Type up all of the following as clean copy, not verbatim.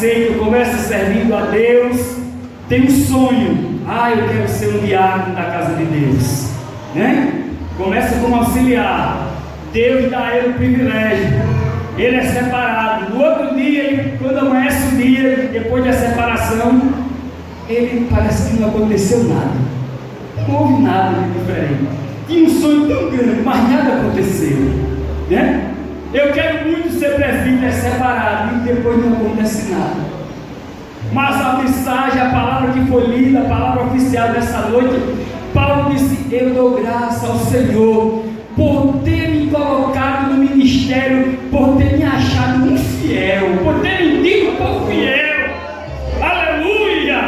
Eu começo servindo a Deus, tenho um sonho, eu quero ser um diácono da casa de Deus, né? Começa como auxiliar, Deus dá a ele o privilégio, ele é separado, no outro dia, quando amanhece o dia, depois da separação, ele parece que não aconteceu nada, não houve nada de diferente, tinha um sonho tão grande, mas nada aconteceu, né? Eu quero muito ser presbítero separado e depois não acontece nada. Mas a mensagem, a palavra que foi lida, a palavra oficial dessa noite, Paulo disse: eu dou graça ao Senhor por ter me colocado no ministério, por ter me achado um fiel, por ter me dito por fiel. Aleluia!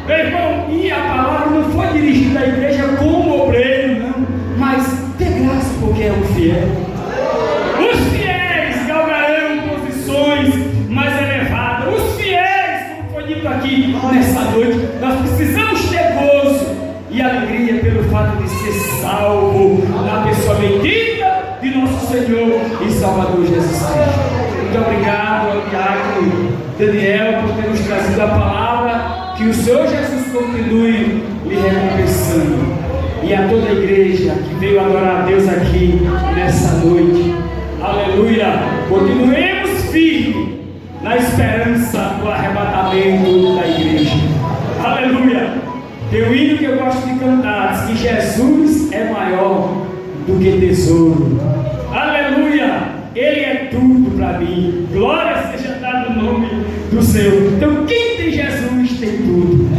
Meu irmão, e a palavra não foi dirigida à igreja como obreiro, não, mas dê graça porque é um fiel. Os fiéis galgarão posições mais elevadas. Os fiéis, como foi dito aqui nessa noite, nós precisamos ter gozo e alegria pelo fato de ser salvo na pessoa bendita de nosso Senhor e Salvador Jesus Cristo. Muito obrigado ao diácono Daniel por ter nos trazido a palavra. Que o Senhor Jesus continue lhe recompensando. E a toda a igreja que veio adorar a Deus aqui nessa noite. Aleluia! Continuemos firmes na esperança do arrebatamento da igreja. Aleluia! Tem um hino que eu gosto de cantar, diz que Jesus é maior do que tesouro. Aleluia! Ele é tudo para mim. Glória seja dada no nome do Senhor. Então quem tem Jesus tem tudo.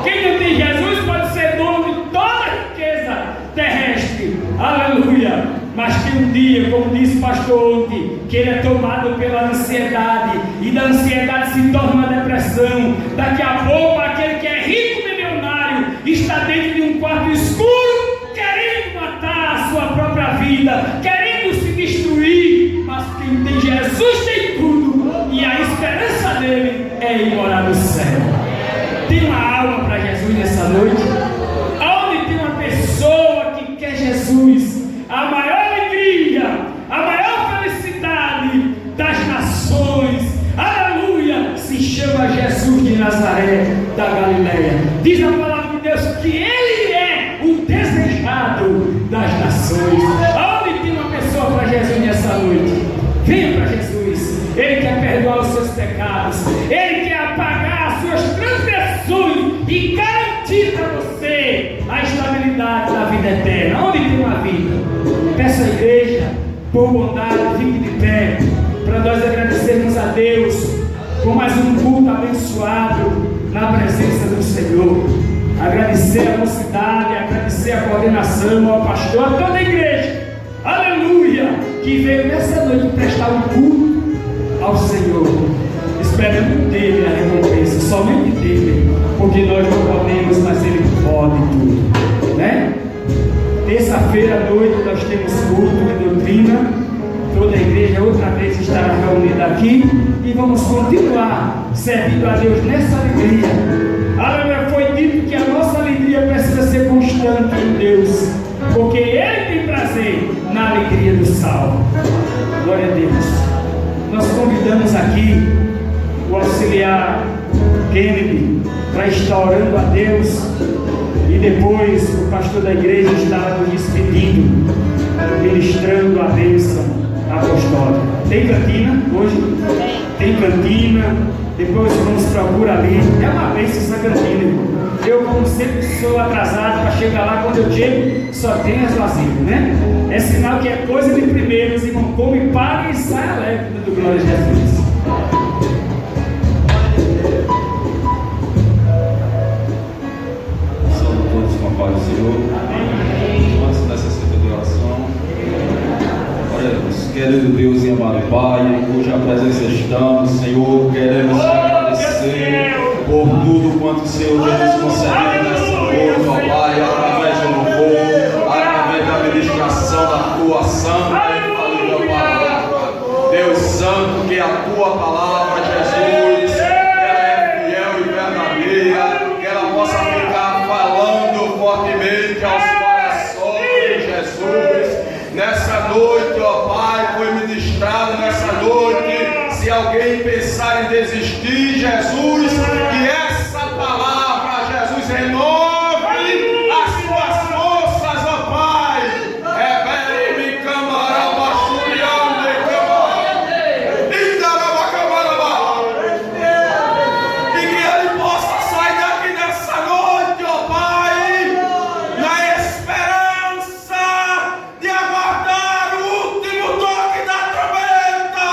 Quem não tem Jesus pode ser dono de toda a riqueza terrestre. Aleluia! Mas tem um dia, como disse o pastor ontem, que ele é tomado pela ansiedade, e da ansiedade se torna uma depressão. Daqui a pouco, aquele que é rico milionário está dentro de um quarto escuro, querendo matar a sua própria vida, querendo se destruir. Mas quem tem Jesus tem tudo, e a esperança dele é ir morar no céu. Tem uma alma para Jesus nessa noite? Onde tem uma pessoa que quer Jesus, a maior alegria, a maior felicidade das nações, aleluia, se chama Jesus de Nazaré da Galileia. Diz a palavra de Deus que Ele é o desejado das nações. Aonde tem uma pessoa para Jesus nessa noite? Venha para Jesus. Ele quer perdoar os seus pecados, Ele quer apagar as suas transgressões e garantir para você a estabilidade da vida eterna. Onde tem uma vida? Peço à igreja, por bondade, fique de pé, para nós agradecermos a Deus por mais um culto abençoado na presença do Senhor. Agradecer a mocidade, agradecer a coordenação, ao pastor, a toda a igreja, aleluia, que veio nessa noite prestar um culto ao Senhor, esperando dele a recompensa, somente dele, porque nós não podemos, mas ele pode tudo, né? Terça-feira à noite nós temos culto de doutrina, toda a igreja outra vez estará reunida aqui e vamos continuar servindo a Deus nessa alegria. Aleluia, foi dito que a nossa alegria precisa ser constante em Deus, porque Ele tem prazer na alegria do salvo. Glória a Deus. Nós convidamos aqui o auxiliar Kennedy para estar orando a Deus, e depois o pastor da igreja estará nos despedindo, ministrando a bênção apostólica. Tem cantina hoje? Tem cantina. Depois vamos procurar ali. É uma bênção essa cantina, irmão. Eu, como sempre, sou atrasado para chegar lá. Quando eu chego, só tem as vasilhas, né? É sinal que é coisa de primeiros, irmão. Come, paga e sai alegre do glória a Jesus. Saúde a todos com a paz do Senhor. Amém. Antes dessa santa de oração, oremos. Querido Deus e amado Pai, em cuja presença estamos, Senhor, queremos te agradecer por tudo quanto o Senhor Jesus concedeu nessa noite, ó Pai, através do louvor, através da ministração da tua santa e infalível palavra. Deus Santo, que a tua palavra, Jesus, ela é fiel e verdadeira, que ela possa ficar falando fortemente aos corações, Jesus. Nessa noite, ó Pai, foi ministrado nessa noite. Se alguém pensar em desistir, Jesus, que essa palavra, Jesus, renove as suas forças, ó Pai. Rebele-me, camaraba, churiande, camaraba, indaraba, camaraba. E que ele possa sair daqui nessa noite, ó Pai, na esperança de aguardar o último toque da trombeta,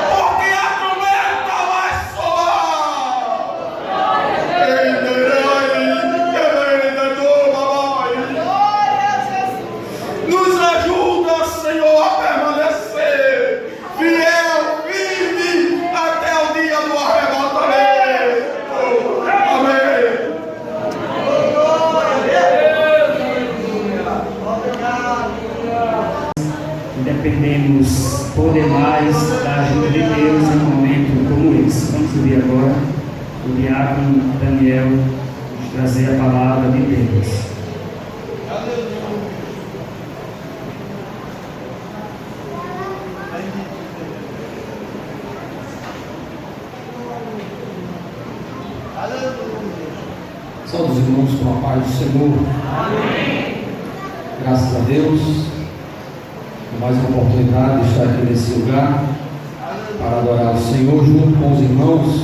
porque a trombeta vai soar. Nos ajuda, Senhor, a permanecer fiel, firme até o dia do arrebatamento. Amém. Dependemos por demais da ajuda de Deus em um momento como esse. Vamos ouvir agora o diácono Daniel nos trazer a palavra de Deus. Saúde os irmãos com a paz do Senhor. Graças a Deus por mais uma oportunidade de estar aqui nesse lugar para adorar o Senhor junto com os irmãos.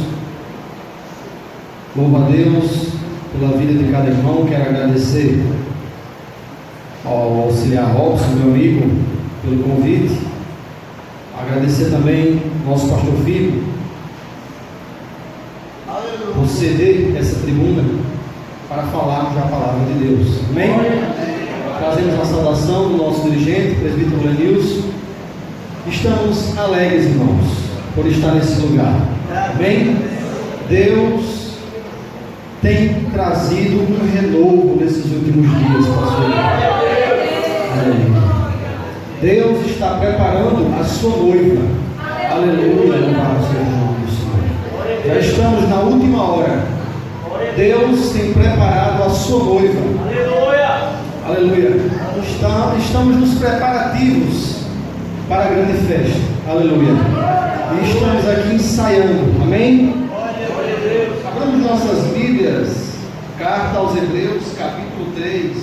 Louvo a Deus pela vida de cada irmão. Quero agradecer ao auxiliar Robson, meu amigo, pelo convite. Agradecer também ao nosso pastor Filho por ceder essa tribuna para falarmos a palavra de Deus. Amém? Trazemos a saudação do nosso dirigente, presbítero Lenilson. Estamos alegres, irmãos, por estar nesse lugar. Amém? Deus tem trazido um renovo nesses últimos dias para a sua vida. Amém. Deus está preparando a sua noiva. Aleluia, louvado seja o nome do Senhor. Já estamos na última hora. Deus tem preparado a sua noiva. Aleluia. Estamos nos preparativos para a grande festa. Aleluia. E estamos aqui ensaiando. Amém? Abramos nossas Bíblias. Carta aos Hebreus, capítulo 3.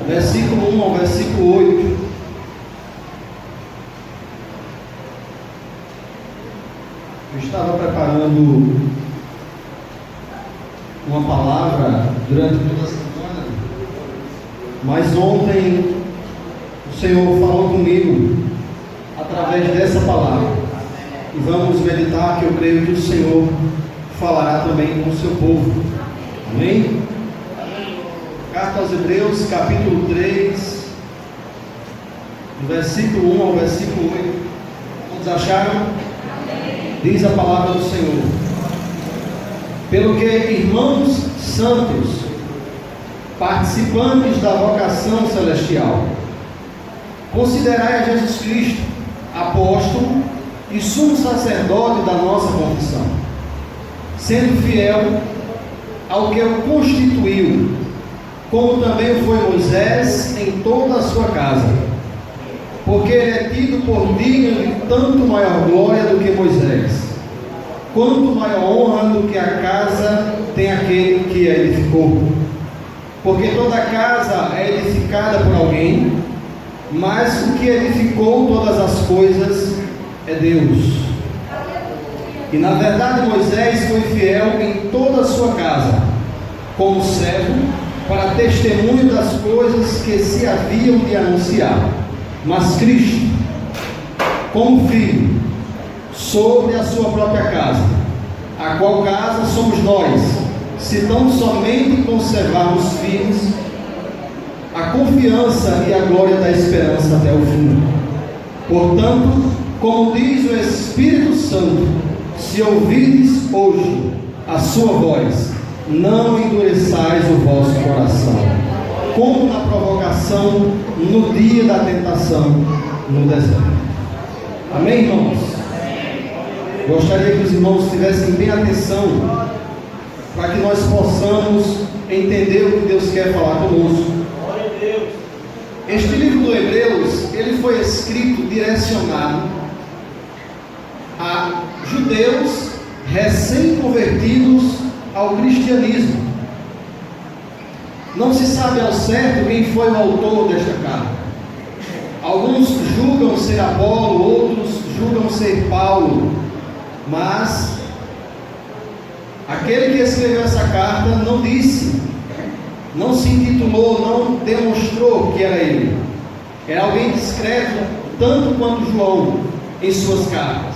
Versículo 1 ao versículo 8. Eu estava preparando uma palavra durante toda a semana, mas ontem o Senhor falou comigo através dessa palavra, e vamos meditar, que eu creio que o Senhor falará também com o seu povo. Amém? Carta aos Hebreus, capítulo 3, do versículo 1 ao versículo 8. Todos acharam? Diz a palavra do Senhor: pelo que, irmãos santos, participantes da vocação celestial, considerai a Jesus Cristo, apóstolo e sumo sacerdote da nossa confissão, sendo fiel ao que o constituiu, como também foi Moisés em toda a sua casa, porque ele é tido por digno de tanto maior glória do que Moisés, quanto maior honra do que a casa tem aquele que a edificou. Porque toda casa é edificada por alguém, mas o que edificou todas as coisas é Deus. E na verdade Moisés foi fiel em toda a sua casa, como servo, para testemunho das coisas que se haviam de anunciar. Mas Cristo, como filho, sobre a sua própria casa, a qual casa somos nós, se tão somente conservarmos firmes a confiança e a glória da esperança até o fim. Portanto, como diz o Espírito Santo, se ouvirdes hoje a sua voz, não endureçais o vosso coração, como na provocação no dia da tentação no deserto. Amém, irmãos? Gostaria que os irmãos tivessem bem atenção, para que nós possamos entender o que Deus quer falar conosco. Este livro do Hebreus, ele foi escrito direcionado a judeus recém-convertidos ao cristianismo. Não se sabe ao certo quem foi o autor desta carta. Alguns julgam ser Apolo, outros julgam ser Paulo, mas aquele que escreveu essa carta não disse, não se intitulou, não demonstrou que era ele. Era alguém discreto, tanto quanto João em suas cartas.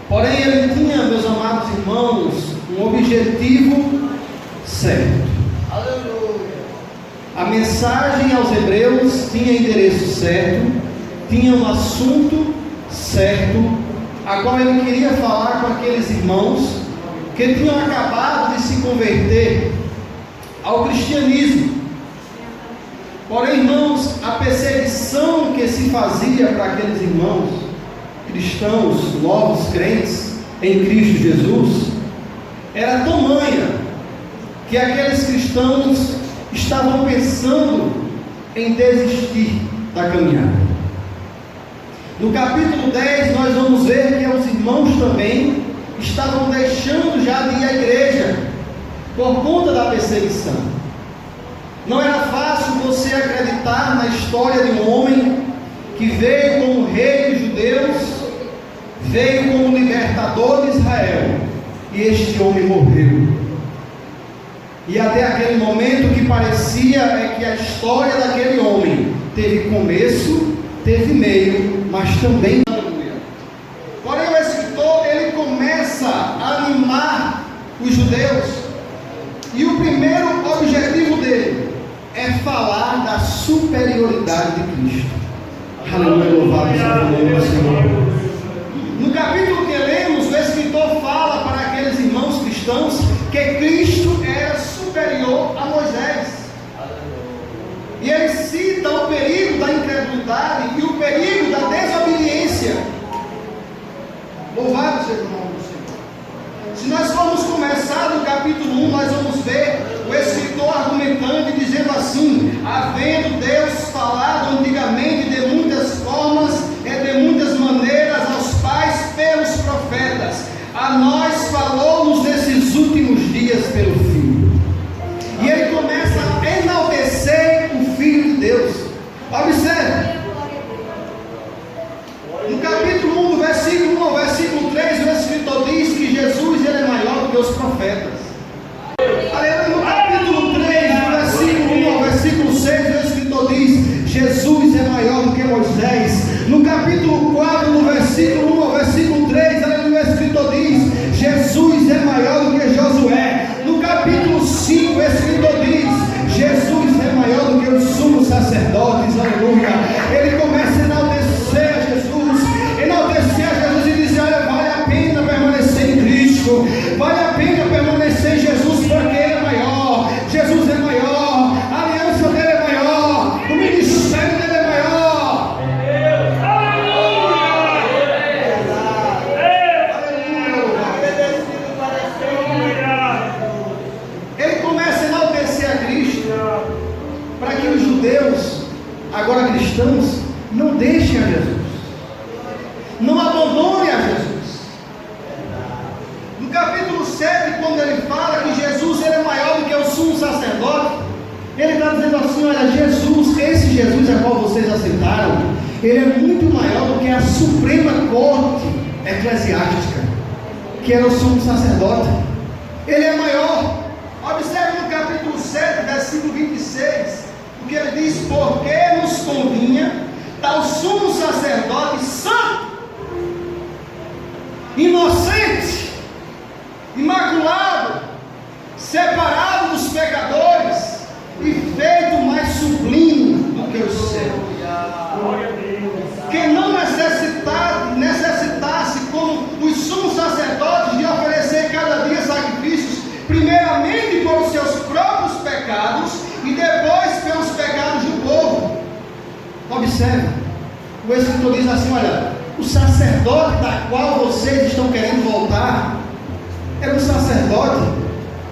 Porém, ele tinha, meus amados irmãos, um objetivo certo. A mensagem aos hebreus tinha endereço certo, tinha um assunto certo, a qual ele queria falar com aqueles irmãos que tinham acabado de se converter ao cristianismo. Porém, irmãos, a perseguição que se fazia para aqueles irmãos cristãos, novos crentes em Cristo Jesus, era tamanha que aqueles cristãos estavam pensando em desistir da caminhada. No capítulo 10 nós vamos ver que os irmãos também estavam deixando já de ir à igreja por conta da perseguição. Não era fácil você acreditar na história de um homem que veio como rei dos judeus, veio como libertador de Israel, e este homem morreu. E até aquele momento o que parecia é que a história daquele homem teve começo, teve meio, mas também aleluia. Porém o escritor, ele começa a animar os judeus, e o primeiro objetivo dele é falar da superioridade de Cristo. Aleluia, louvado seja o nome do Senhor. No capítulo que lemos, o escritor fala para aqueles irmãos cristãos que Cristo era superior a Moisés. E ele cita o perigo da incredulidade e o perigo da desobediência. Louvado seja o nome do Senhor. Se nós formos começar no capítulo 1, nós vamos ver o escritor argumentando e dizendo assim: havendo Deus falado antigamente de muitas formas e de muitas maneiras aos pais pelos profetas, a nós falou-nos nesses últimos dias pelo Filho. E ele começa a enaltecer o Filho de Deus. Observe, no capítulo 1, do versículo 1 ao versículo 3, o escritor diz que Jesus ele é maior do que os profetas. No capítulo 3, do versículo 1 ao versículo 6, o escritor diz: Jesus é maior do que Moisés. No capítulo 4, do versículo 1 ao versículo 3, o escritor diz: Jesus é maior do que Josué. No capítulo 5, o escritor diz: Jesus é maior do que os sumos sacerdotes. Aleluia. Ele começa a enaltecer a Jesus e dizer: olha, vale a pena permanecer em Cristo, vale a pena permanecer em Jesus, porque Ele é maior, Jesus é maior, a aliança dele é maior, o ministério dele é maior. Ele começa a enaltecer a Cristo, para que os judeus, agora cristãos, não deixem a Jesus, não abandonem a Jesus. No capítulo 7, quando ele fala que Jesus ele é maior do que o sumo sacerdote, ele está dizendo assim: olha, Jesus, esse Jesus a qual vocês aceitaram, ele é muito maior do que a suprema corte eclesiástica, que era o sumo sacerdote. Ele é maior. Observe no capítulo 7, versículo 26, o que ele diz: porque nos convinha tal sumo sacerdote santo, inocente, imaculado, separado dos pecadores e feito mais sublime do que o céu, que não necessitasse como os sumos sacerdotes de oferecer cada dia sacrifícios, primeiramente pelos seus próprios pecados e depois pelos pecados do povo. Observe, o escritor diz assim: olha, o sacerdote da qual vocês estão querendo voltar era um sacerdote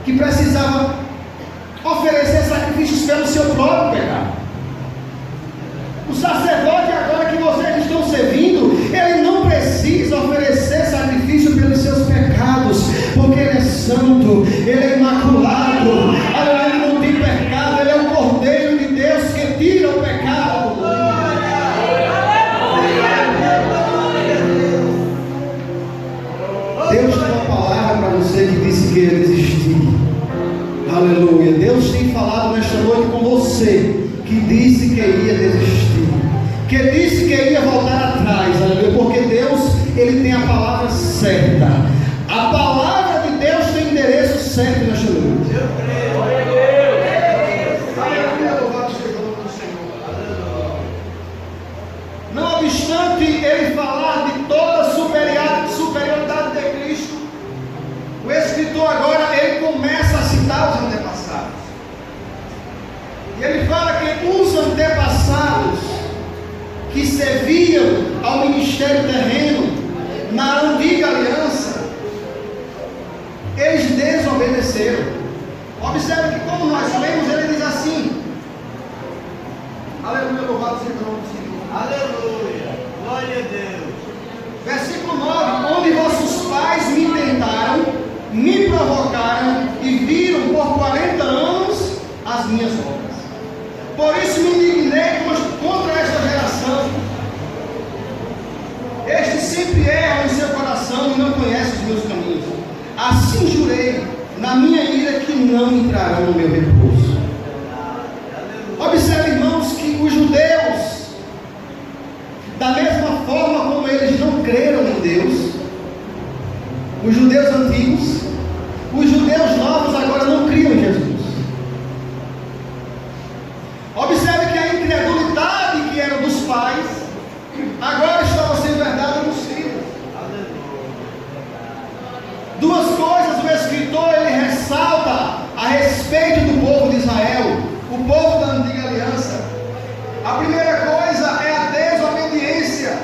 que precisava oferecer sacrifícios pelo seu próprio pecado. O sacerdote agora que vocês estão servindo, ele não precisa que disse que ia desistir, que disse que ia voltar atrás, aleluia, porque Deus, Ele tem a palavra certa. A palavra de Deus tem endereço certo nesta noite. Eu creio. Aleluia, louvado seja o nome do Senhor. Não obstante ele falar de toda a superioridade de Cristo, o escritor agora ele começa a citar os antepassados. E ele fala que os antepassados que serviam ao ministério terreno na antiga aliança, eles desobedeceram. Observe que como nós lemos, ele diz assim: aleluia, louvado seja o nome do Senhor. Aleluia. Glória a Deus. Versículo 9: onde vossos pais me tentaram, me provocaram e viram por 40 anos as minhas obras. Por isso me indignei contra esta geração. Este sempre erra em seu coração e não conhece os meus caminhos. Assim jurei na minha ira que não entrarão no meu repouso. Observe, irmãos, que os judeus, da mesma forma como eles não creram em Deus, os judeus antigos, os judeus novos agora não criam em Jesus. Observe que a incredulidade que era dos pais, agora estava sendo verdade nos filhos. Duas coisas o escritor ele ressalta a respeito do povo de Israel, o povo da antiga aliança. A primeira coisa é a desobediência.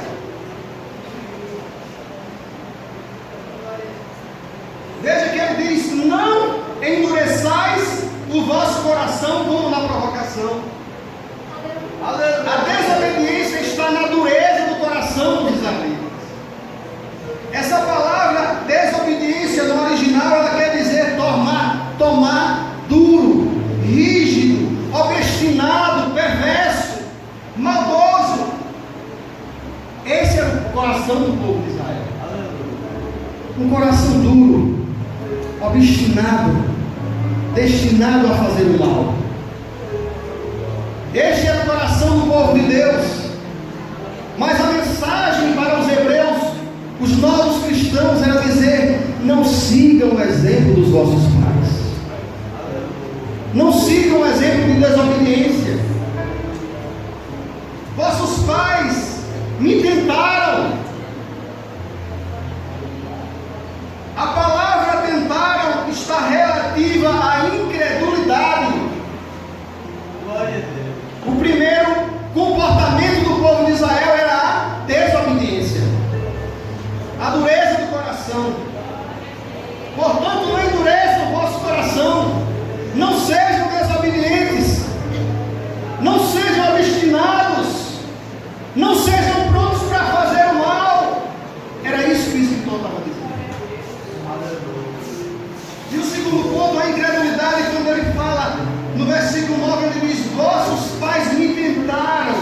Veja que ele diz: não endureçais o vosso coração como na provocação. A desobediência está na dureza do coração dos israelitas. Essa palavra desobediência no original ela quer dizer tomar duro, rígido, obstinado, perverso, maldoso. Esse era o coração do povo de Israel. Um coração duro, obstinado, destinado a fazer o mal. Este era o coração do povo de Deus. Mas a mensagem para os hebreus, os novos cristãos, era dizer: não sigam o exemplo dos vossos pais. Não sigam o exemplo de desobediência. Vossos pais me tentaram. A palavra tentaram está relativa à incredulidade. Glória a Deus. O primeiro comportamento do povo de Israel era a desobediência, a dureza do coração. Portanto, não endureça o vosso coração, não sejam desobedientes, não sejam obstinados, não sejam prontos para fazer o mal. Era isso que o escritor estava dizendo. E o segundo ponto, a incredulidade, quando ele fala no versículo 9, ele diz: vossos pais me tentaram,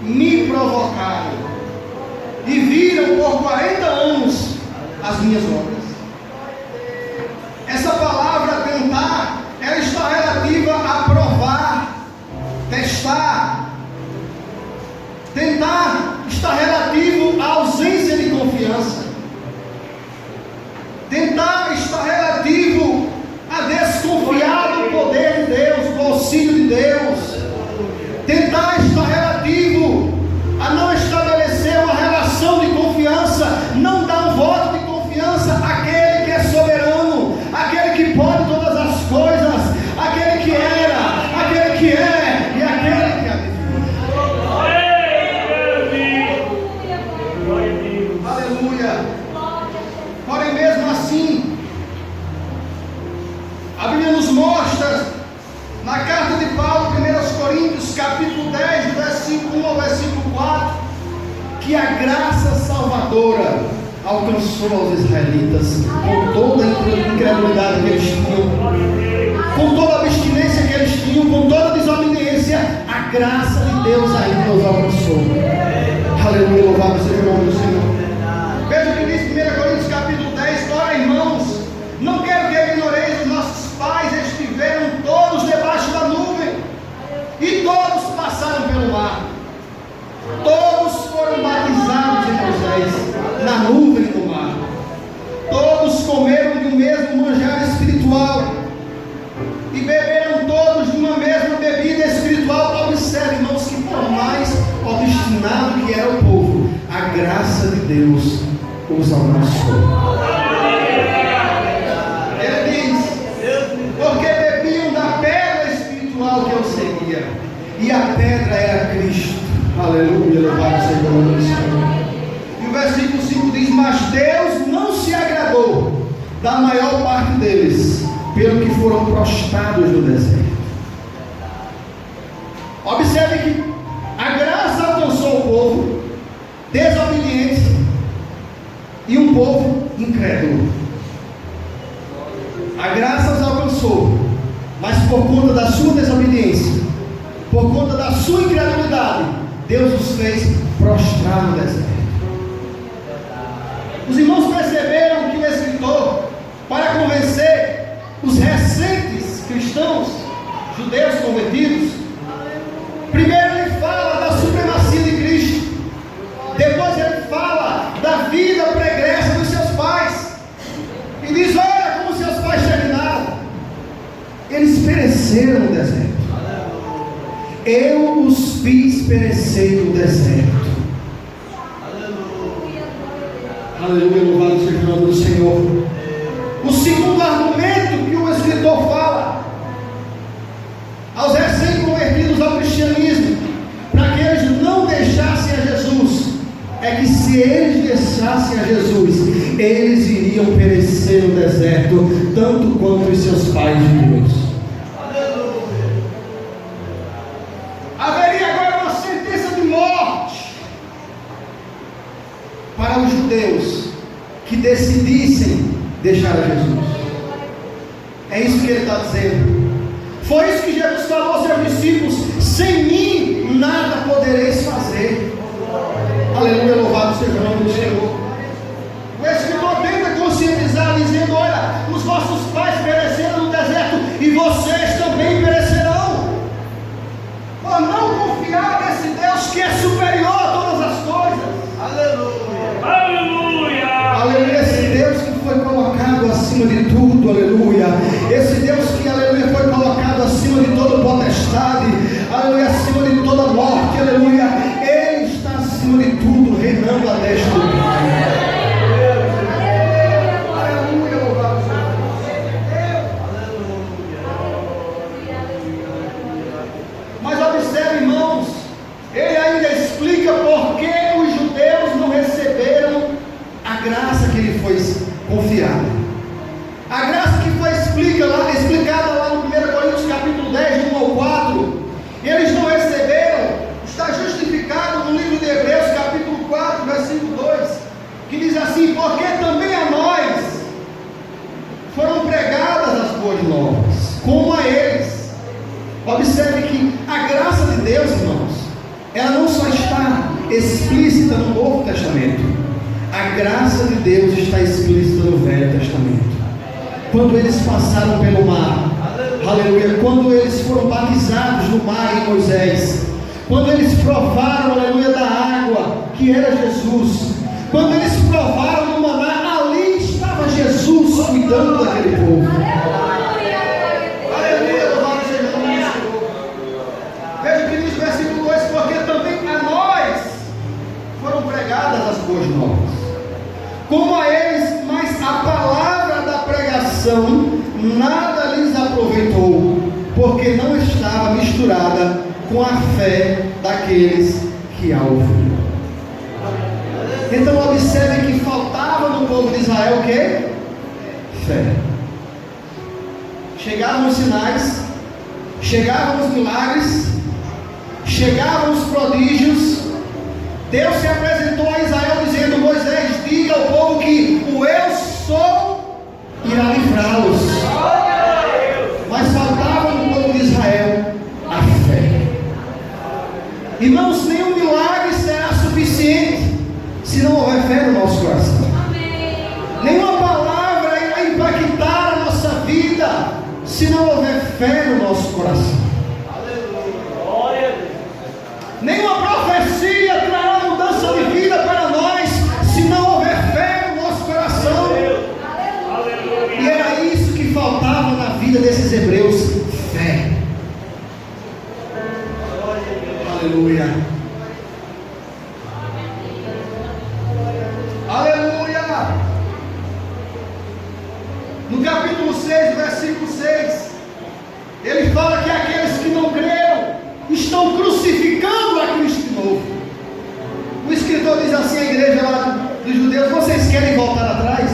me provocaram e viram por 40 anos as minhas obras. Essa palavra tentar, ela está relativa a provar, testar. Tentar está relativo à ausência de confiança. Tentar está relativo a desconfiar do poder de Deus, do auxílio de Deus. Tentar está relativo a não estabelecer uma relação de confiança, não dar um voto de confiança àquele que é soberano, àquele que pode todas as coisas, àquele que era, aquele que é e aquele que é. Aleluia. Porém, mesmo assim, a Bíblia nos mostra, na carta de Paulo, 1 Coríntios, capítulo 10, do versículo 1 ao versículo 4, que a graça salvadora alcançou aos israelitas, com toda a incredulidade que eles tinham, com toda a abstinência que eles tinham, com toda a desobediência, a graça de Deus ainda os alcançou. Aleluia, louvado seja o nome do Senhor. Veja o que diz 1 Coríntios capítulo 10, ora irmãos, não quero que ignoreis, os nossos pais estiveram todos debaixo da nuvem, na nuvem do mar. Todos comeram de um mesmo manjar espiritual e beberam todos de uma mesma bebida espiritual. Observe, irmãos, que por mais obstinado que era o povo, a graça de Deus os alcançou. Ele diz: porque bebiam da pedra espiritual que eu seguia, e a pedra era Cristo. Aleluia, louvado seja o nome do Senhor. E o versículo 5 diz: mas Deus não se agradou da maior parte deles, pelo que foram prostrados no deserto. Observe que a graça alcançou o povo desobediente e um povo incrédulo. A graça os alcançou, mas por conta da sua desobediência, por conta da sua incredulidade, Deus os fez prostrar no deserto. Os irmãos perceberam que o escritor, para convencer os recentes cristãos, judeus convertidos, primeiro ele fala da supremacia de Cristo, depois ele fala da vida pregressa dos seus pais, e diz: olha como seus pais terminaram. Eles pereceram no deserto. Eu os fiz perecer no deserto. Aleluia, louvado seja o nome do Senhor. O segundo argumento que o escritor fala aos recém-convertidos ao cristianismo, para que eles não deixassem a Jesus, é que se eles deixassem a Jesus, eles iriam perecer no deserto, tanto quanto os seus pais de Deus. Haveria agora uma sentença de morte para os judeus que decidissem deixar a Jesus. É isso que ele está dizendo. Foi isso que Jesus falou aos seus discípulos: sem mim nada podereis fazer. Aleluia, louvado seja o nome do Senhor. O escritor tenta conscientizar, dizendo: olha, os vossos pais pereceram no deserto e vocês também perecerão, por não confiar nesse Deus que é superior a todas as coisas. Aleluia. Aleluia. Aleluia, esse Deus que foi colocado acima de tudo, aleluia. Esse Deus que, aleluia, foi colocado acima de toda potestade, aleluia, acima de toda morte, aleluia. Ele está acima de tudo, reinando a destra do Pai. Aleluia, louvado seja Deus. Mas observe, irmãos, ele ainda explica por que os judeus não receberam a graça que lhe foi confiada. A graça que foi explicada lá no 1 Coríntios capítulo 10, de 1 ao 4, eles não receberam, está justificado no livro de Hebreus capítulo 4, versículo 2, que diz assim: porque também a nós foram pregadas as boas novas, como a eles. Observe que a graça de Deus, irmãos, ela não só está explícita no Novo Testamento, a graça de Deus está explícita no Velho Testamento. Quando eles passaram pelo mar, aleluia, quando eles foram batizados no mar em Moisés, quando eles provaram, aleluia, da água que era Jesus, quando eles provaram do maná, ali estava Jesus cuidando daquele povo. Aleluia, louvado seja o nome do Senhor. Veja o que diz o versículo 2: porque também a nós foram pregadas as boas novas, como a eles, mas a palavra da pregação nada lhes aproveitou, porque não estava misturada com a fé daqueles que a ouviram. Então observe que faltava no povo de Israel o quê? Fé. Chegavam os sinais, chegavam os milagres, chegavam os prodígios. Deus se apresentou a Israel dizendo: Moisés, diga ao povo que o eu sou irá livrá-los. Mas faltava no povo de Israel a fé. Irmãos, nenhum milagre será suficiente se não houver fé no nosso coração. Nenhuma palavra irá impactar a nossa vida se não houver fé no nosso coração. Nenhuma profecia trará mudança de vida para nós se não houver Agora, no capítulo 6, versículo 6, ele fala que aqueles que não creram estão crucificando a Cristo de novo. O escritor diz assim à igreja lá dos judeus: vocês querem voltar atrás?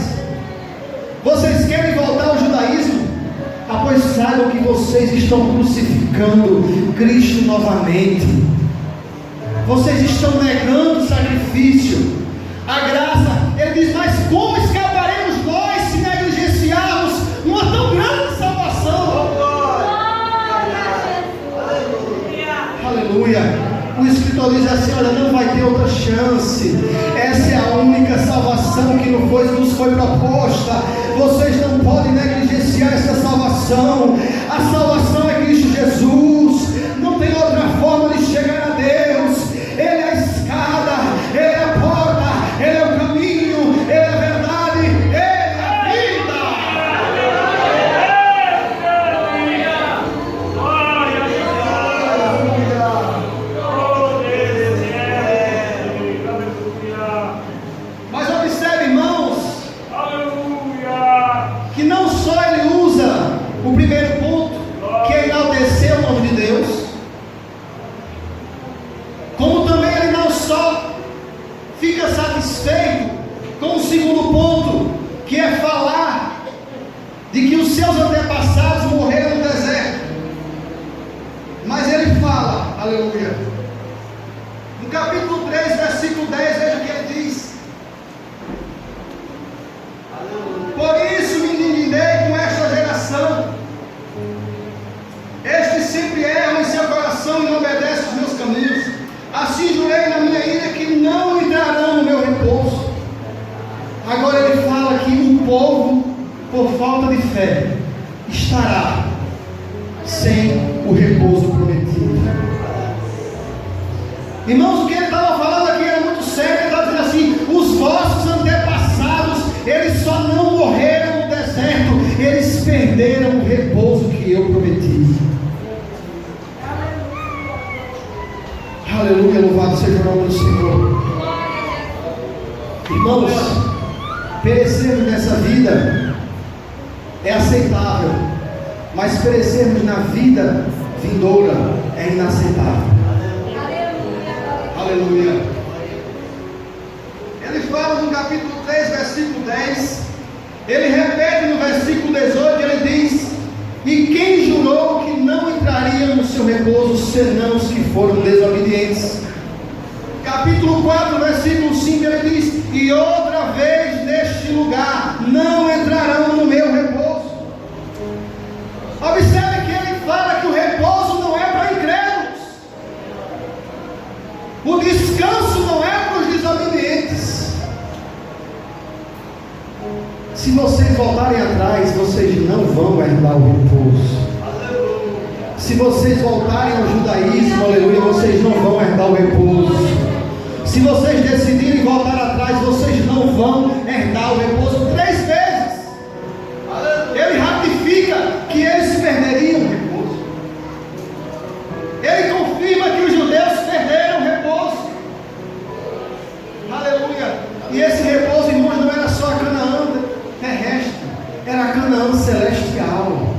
Vocês querem voltar ao judaísmo? Pois saibam que vocês estão crucificando Cristo novamente. Vocês estão negando o sacrifício, a graça. Ele diz: mas como escaparemos nós se negligenciarmos uma tão grande salvação? Aleluia. O escritor diz assim: olha, não vai ter outra chance. Essa é a única salvação que nos foi proposta. Vocês não podem negligenciar essa salvação. A salvação é Cristo Jesus. Não tem outra forma de chegar a Deus. Ele é a escada, Ele é a porta, Ele é o caminho, Ele é a verdade, Ele é a vida. Mas observe, irmãos, que não só ele usa o primeiro ponto, que é enaltecer o nome de Deus, como também ele não só fica satisfeito com o segundo ponto, que é falar de que os seus antepassados morreram no deserto, mas ele fala, aleluia, no capítulo 3, versículo 10, veja o que ele diz: por isso me indignei com esta geração, estes sempre erram em seu coração e não obedecem os meus caminhos. Assim jurei na minha ira que não entrarão no meu repouso. Agora ele fala que o povo, por falta de fé, estará sem o repouso prometido. Irmãos, o que ele estava falando aqui era muito sério. Ele estava dizendo assim: os vossos antepassados, eles só não morreram no deserto, eles perderam o repouso que eu prometi. Aleluia, louvado seja o nome do Senhor. Irmãos, perecermos nessa vida é aceitável, mas perecermos na vida vindoura é inaceitável. Aleluia. Ele fala no capítulo 3, versículo 10, ele repete no versículo 18, ele diz: e quem jurou que não entraria no seu repouso, senão os que foram desobedientes? Capítulo 4, versículo 5, ele diz: e outra vez neste lugar não entrarão no meu repouso. Observe que ele fala que o repouso não é para incrédulos, o descanso não é para os desobedientes. Se vocês voltarem atrás, vocês não vão herdar o repouso. Se vocês voltarem ao judaísmo, aleluia, vocês não vão herdar o repouso. Se vocês decidirem voltar atrás, vocês não vão herdar o repouso. 3 vezes ele ratifica que eles perderiam o repouso. Ele confirma que os judeus perderam o repouso. Aleluia. E esse repouso, irmãos, não era só a Canaã terrestre, era a Canaã celestial.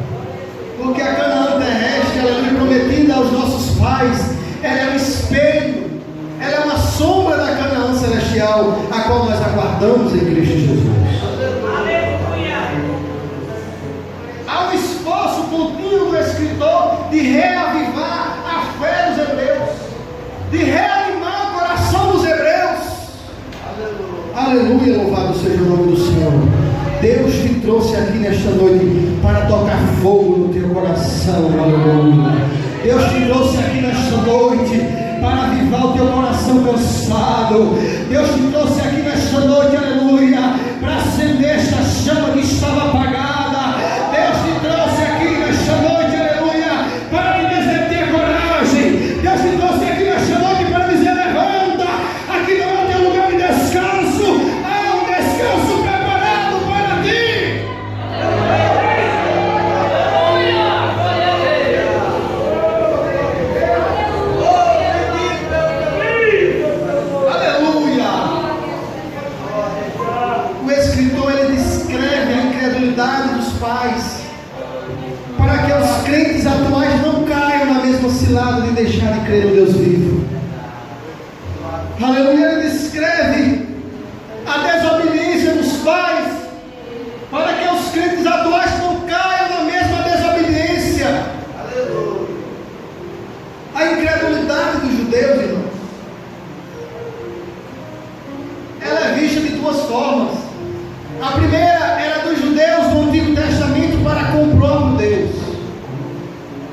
Porque a Canaã terrestre, ela foi prometida aos nossos pais, ela é um espelho, ela é uma sombra da Canaã celestial, a qual nós aguardamos em Cristo Jesus. Aleluia. Há um esforço contínuo do escritor de reavivar a fé dos hebreus, de reanimar o coração dos hebreus. Aleluia, louvado seja o nome do Senhor. Deus te trouxe aqui nesta noite para tocar fogo no teu coração, aleluia. Deus te trouxe aqui nesta noite para avivar o teu coração cansado. Deus te trouxe aqui nesta noite, aleluia, para acender esta chama que estava apagada. Deus te trouxe aqui nesta noite, aleluia, para te dizer: tenha coragem. Deus te trouxe aqui nesta noite para dizer: levanta, aqui não é teu lugar de descanso, há um descanso preparado para ti. Aleluia. incredulidade dos pais, para que os crentes atuais não caiam na mesma cilada de deixar de crer no Deus vivo. Aleluia. Ele descreve a desobediência dos pais, para que os crentes atuais não caiam na mesma desobediência. A incredulidade dos judeus, irmãos, ela é vista de duas formas. A primeira era dos judeus do Antigo Testamento para com o próprio Deus,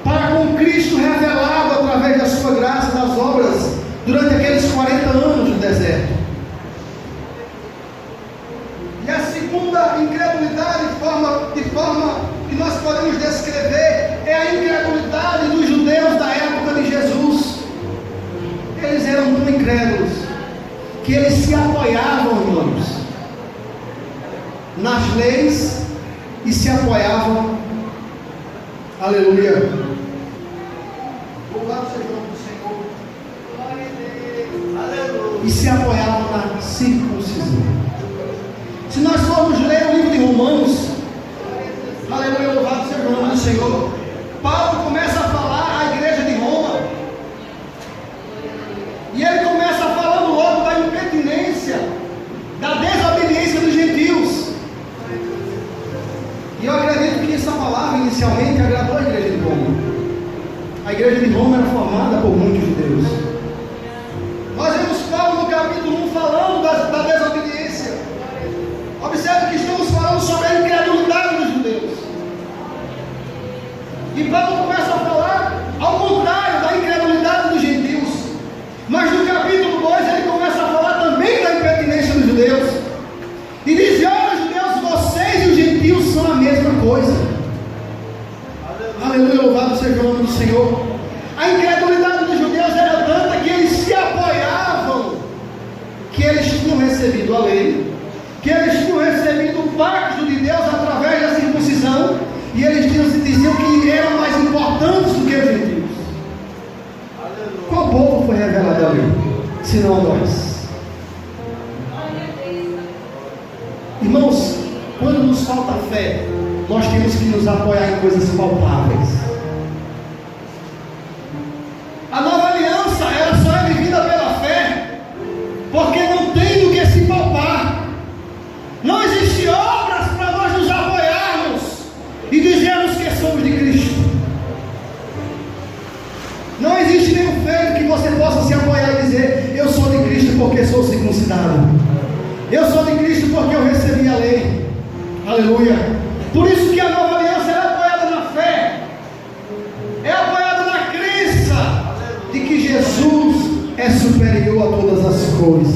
para com Cristo revelado através da sua graça, das obras, durante aqueles 40 anos do deserto. E a segunda incredulidade, de forma que nós podemos descrever, é a incredulidade dos judeus da época de Jesus. Eles eram tão incrédulos que eles se apoiavam, irmãos, nas leis e se apoiavam, aleluia, louvado seja o nome do Senhor, glória a Deus, aleluia, e se apoiavam na circuncisão. Se nós formos ler o livro de Romanos, aleluia, louvado seja o nome do Senhor, Paulo começa a falar à igreja de Roma, e ele começa falando logo da impertinência, da desobediência dos gentios. E eu acredito que essa palavra inicialmente agradou a igreja de Roma. A igreja de Roma era formada por muitos judeus. Nós vemos Paulo no capítulo 1 falando da desobediência. Observe que estamos falando sobre a incredulidade dos judeus. E Paulo começa a falar ao contrário da incredulidade dos gentios. Mas no capítulo 2 ele começa a falar também da impertinência dos judeus. E diz: olha, judeus, vocês e os gentios são a mesma coisa. Aleluia, louvado seja o nome do Senhor. A incredulidade dos judeus era tanta que eles se apoiavam que eles tinham recebido a lei, que eles tinham recebido o pacto de Deus através da circuncisão, e eles diziam que eram mais importantes do que os gentios. Qual povo foi revelado ali, senão nós? Irmãos, quando nos falta fé, nós temos que nos apoiar em coisas palpáveis. A nova aliança, ela só é vivida pela fé, porque não tem do que se palpar. Não existe obras para nós nos apoiarmos e dizermos que somos de Cristo. Não existe nenhum feito que você possa se apoiar e dizer: eu sou de Cristo porque sou circuncidado, eu sou de Cristo porque eu recebi a lei. Aleluia. Por isso que a nova aliança é apoiada na fé, é apoiada na crença de que Jesus é superior a todas as coisas,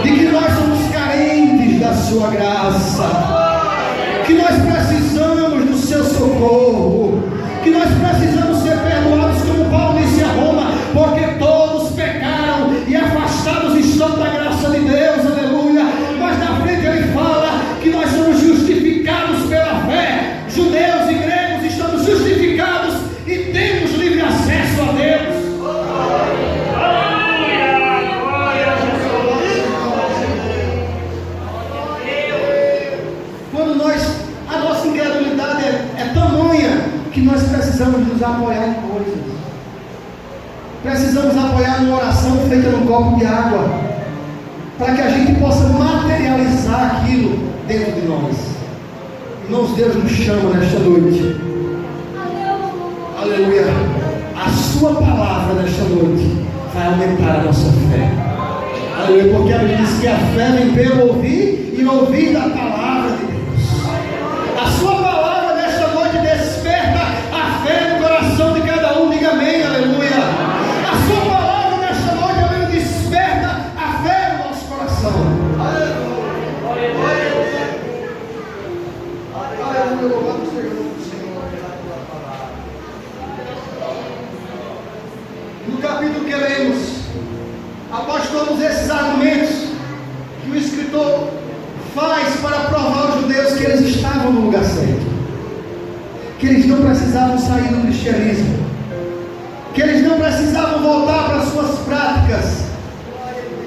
de que nós somos carentes da sua graça, que nós precisamos do seu socorro, que nós precisamos ser perdoados, como Paulo disse a Roma, porque todos pecaram e afastados estão da graça de Deus. Aleluia. Mas na frente ele fala que nós somos justificados pela fé. Judeus e gregos estamos justificados e temos livre acesso a Deus. Quando a nossa incredulidade é tamanha que nós precisamos nos apoiar em coisas. Precisamos apoiar numa oração feita num copo de água, para que a gente possa materializar aquilo dentro de nós. Irmãos, Deus nos chama nesta noite. Aleluia. A sua palavra nesta noite vai aumentar a nossa fé. Aleluia. Porque a Bíblia diz que a fé vem pelo ouvir e ouvir da palavra de Deus. A sua palavra nesta noite desperta a fé no coração de cada um. Diga amém. Aleluia. A sua palavra nesta noite, ela desperta a fé no nosso coração. Aleluia. Aleluia. Louvado seja o nome do Senhor. No capítulo que lemos, após todos esses argumentos que o escritor faz para provar aos judeus que eles estavam no lugar certo, que eles não precisavam sair do cristianismo, que eles não precisavam voltar para as suas práticas.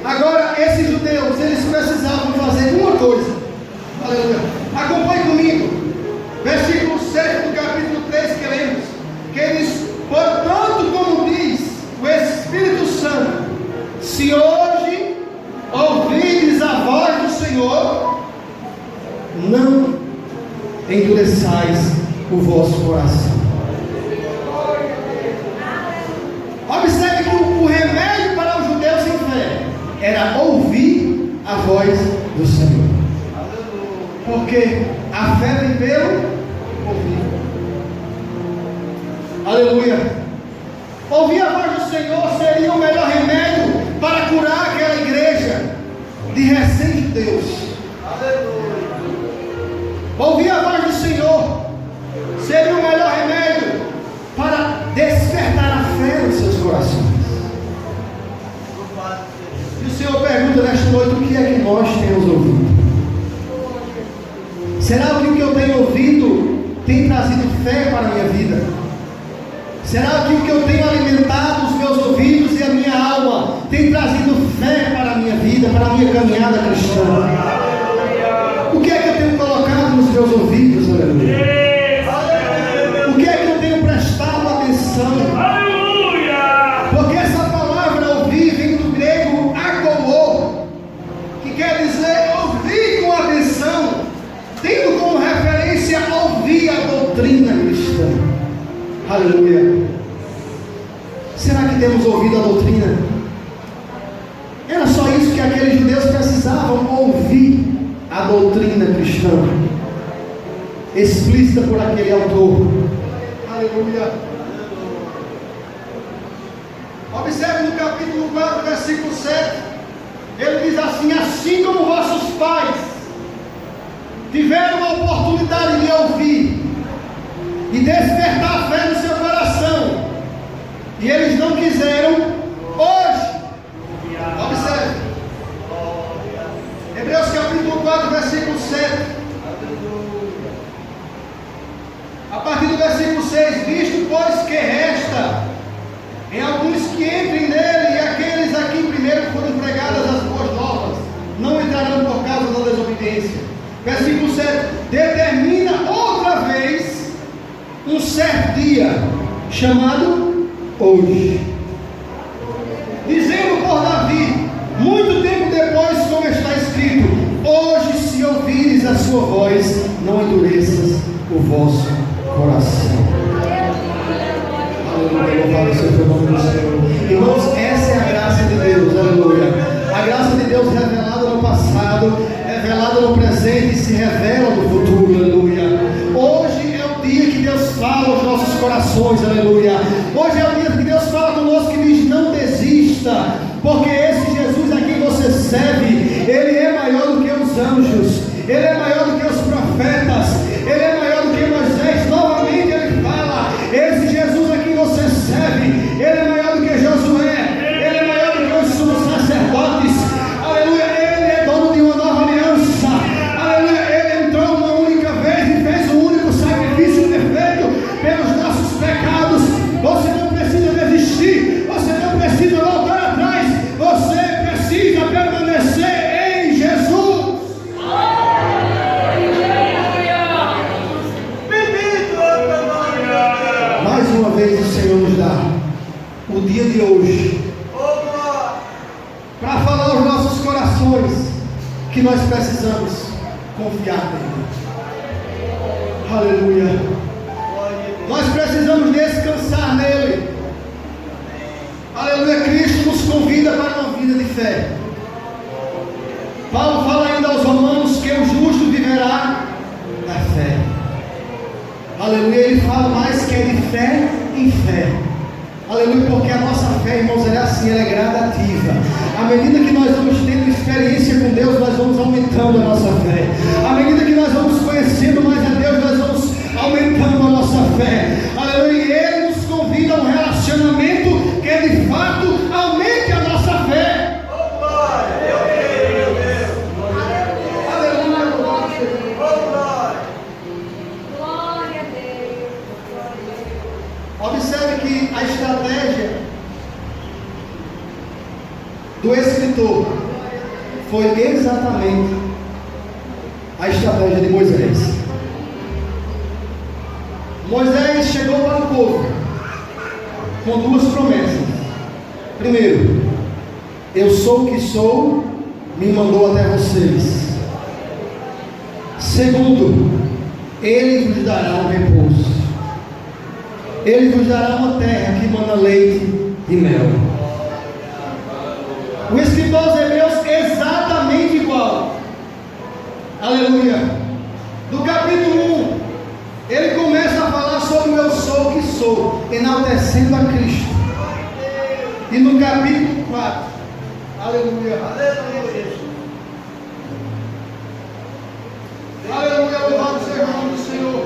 Agora, esses judeus, eles precisavam fazer uma coisa. Aleluia. Acompanhe não endureçais o vosso coração. Observe que o remédio para os judeus sem fé era ouvir a voz do Senhor. Porque a fé vem pelo ouvir. Aleluia. Ouvir a voz do Senhor seria o melhor remédio para curar aquela igreja de recém-judeus. Ouvir a voz do Senhor seria o melhor remédio para despertar a fé nos seus corações. E o Senhor pergunta nesta noite: o que é que nós temos ouvido? Será que o que eu tenho ouvido tem trazido fé para a minha vida? Será que o que eu tenho alimentado os meus ouvidos e a minha alma tem trazido fé para a minha vida, para a minha caminhada cristã? O que é que eu tenho colocado nos meus ouvidos? Aleluia. O que é que eu tenho prestado atenção? Aleluia. Porque essa palavra ouvir vem do grego agolô, que quer dizer ouvir com atenção, tendo como referência ouvir a doutrina cristã. Aleluia. Será que temos ouvido a doutrina? Era só isso que aqueles judeus precisavam ouvir, a doutrina cristã, explícita por aquele autor. Aleluia. Observe no capítulo 4, versículo 7. Ele diz assim: assim como vossos pais tiveram a oportunidade de ouvir e despertar a fé no seu coração, e eles não quiseram, hoje, observe, Hebreus capítulo 4, versículo 7, a partir do versículo 6, visto pois que resta em alguns que entrem nele, e aqueles a quem primeiro foram pregadas as boas novas, não entrarão por causa da desobediência. Versículo 7, determina outra vez um certo dia, chamado hoje, dizendo por Davi, muito tempo depois, como está escrito: hoje, se ouvires a sua voz, não endureças o vosso coração. Aleluia, louvado seja o nome do Senhor. Irmãos, essa é a graça de Deus, aleluia. A graça de Deus revelada no passado, revelada no presente e se revela no futuro, aleluia. Hoje é o dia que Deus fala aos nossos corações, aleluia. Hoje é o dia que Deus fala conosco e diz: não desista, porque esse Jesus a quem você serve, Ele é maior do que os anjos, Ele é maior do que os profetas, Ele é maior do que Moisés. Novamente Ele fala: esse Jesus a quem você serve, Ele é maior do que Josué, Ele é maior do que os sumos sacerdotes, aleluia. Ele é dono de uma nova aliança, aleluia. Ele entrou uma única vez e fez o único sacrifício perfeito pelos nossos pecados. Você não precisa desistir, você não precisa voltar atrás, você precisa permanecer em Jesus. Mais uma vez o Senhor nos dá o dia de hoje para falar aos nossos corações que nós precisamos confiar nele. Aleluia. Nós precisamos descansar nele. Aleluia. Cristo nos convida para uma vida de fé. Paulo fala ainda aos Romanos que o justo viverá da fé. Aleluia. Ele fala mais que é de fé em fé. Aleluia, porque a nossa fé, irmãos, ela é assim, ela é gradativa. À medida que nós vamos tendo experiência com Deus, nós vamos aumentando a nossa fé. À medida que nós vamos conhecendo mais a Deus, nós vamos aumentando a nossa fé. Aleluia, e Ele nos convida a um relacionamento que de fato aumente a nossa fé. Aleluia, glória a Deus. Observe que a estratégia do escritor foi exatamente a estratégia de Moisés. Moisés chegou para o povo com duas promessas. Primeiro, eu sou o que sou, me mandou até vocês. Segundo, Ele vos dará um repouso. Ele vos dará uma terra que mana leite e mel. O escritor aos Hebreus exatamente igual. Aleluia. No capítulo 1, ele começa a falar sobre o eu sou o que sou, enaltecendo a Cristo. E no capítulo 4, aleluia, aleluia, aleluia, louvado seja o nome do Senhor.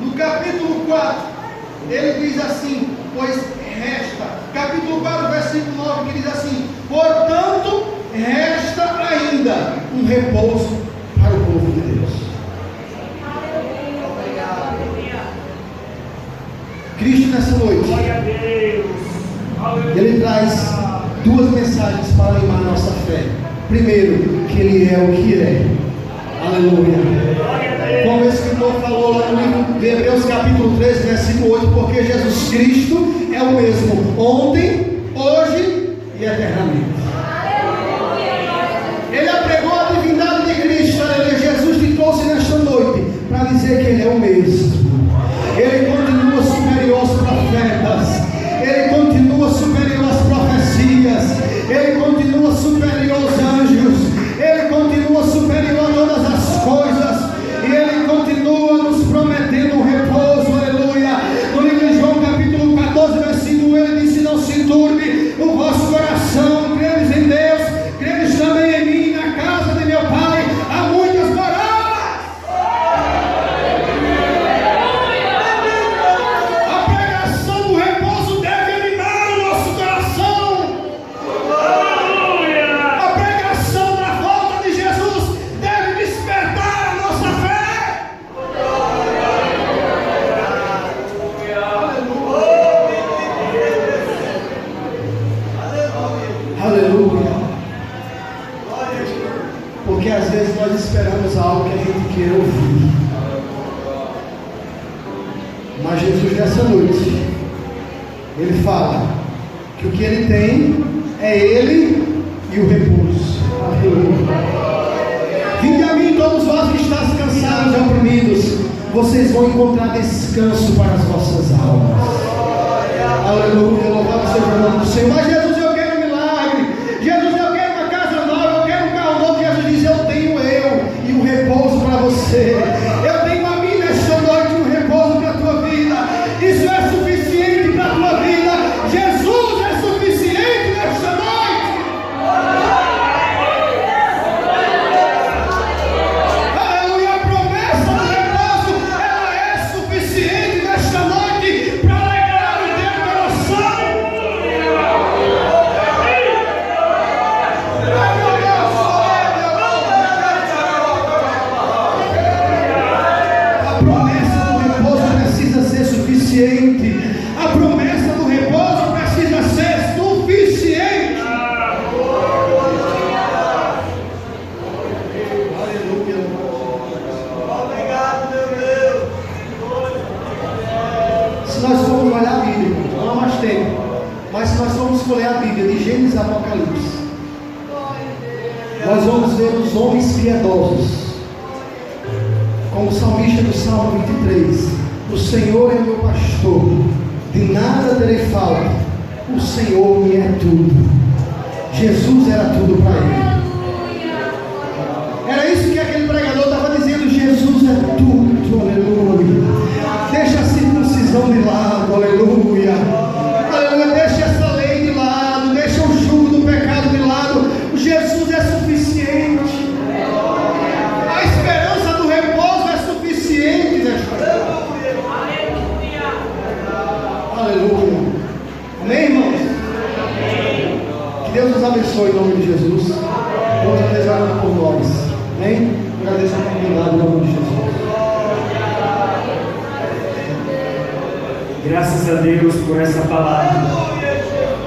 No capítulo 4, ele diz assim, pois resta, capítulo 4, versículo 9, que diz assim: portanto, resta ainda um repouso para o povo de Deus. Cristo nessa noite, Ele traz duas mensagens para animar a nossa fé. Primeiro, que Ele é o que é. Aleluia. Como o escritor falou lá no livro de Hebreus capítulo 13, versículo 8, porque Jesus Cristo é o mesmo ontem, hoje e eternamente. Ele apregou a divindade de Cristo. Aleluia. Jesus te trouxe nesta noite para dizer que Ele é o mesmo. Ele continua superior aos profetas. Ele continua superior às profecias. Ele continua superior aos anjos. Ele continua superior a todas as coisas. E Ele continua nos prometendo um repouso. Aleluia. No livro de João capítulo 14, versículo 1, Ele disse: não se turbe o vosso coração. Credes em Deus, credes também em mim. Na casa de meu Pai há muitas moradas. A pregação do repouso deve animar o nosso coração. A pregação da volta de Jesus deve despertar a nossa fé. Aleluia. Porque às vezes nós esperamos algo que a gente quer ouvir. Mas Jesus nessa noite, Ele fala que o que Ele tem é Ele e o repouso. Aleluia. Vinde a mim todos vós que estáis cansados e oprimidos, vocês vão encontrar descanso para as vossas almas. Aleluia, louvado seja o nome do Senhor. Mas Jesus, eu quero um milagre. Jesus, eu quero uma casa nova, eu quero um carro novo. Jesus diz: eu tenho eu e um repouso para você. Eu tenho a mim nesta noite um repouso para a tua vida. Isso é suficiente para a tua vida. Jesus é suficiente nesta noite. Aleluia, a promessa do repouso, ela é suficiente nesta noite para alegrar o teu coração. A promessa do repouso precisa ser suficiente. A promessa do repouso precisa ser suficiente. Aleluia. Obrigado, meu Deus. Se nós formos olhar a Bíblia, não há mais tempo, mas se nós formos olhar a Bíblia de Gênesis a Apocalipse, nós vamos ver os homens piedosos, como o salmista do Salmo 23: o Senhor é meu pastor, de nada terei falta, o Senhor me é tudo. Jesus era tudo para ele. Era isso que aquele pregador estava dizendo: Jesus é tudo, aleluia. Deixa a circuncisão de lado, aleluia. Aleluia, deixa essa lei de lado, deixa o jugo do pecado de lado. Jesus é suficiente. A esperança do repouso é suficiente nesta vida. Aleluia. Amém, irmãos? Que Deus nos abençoe em nome de Jesus. Vamos abençoar por nós. Amém? Agradeço a oportunidade em nome de Jesus. Graças a Deus por essa palavra.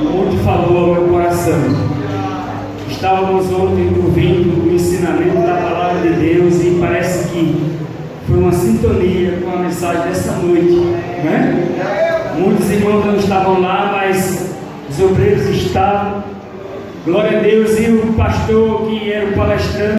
Muito falou ao meu coração. Estávamos ontem ouvindo o ensinamento da palavra de Deus e parece que foi uma sintonia com a mensagem dessa noite, né? Muitos irmãos não estavam lá, mas os obreiros estavam. Glória a Deus. E o pastor, que era o palestrante,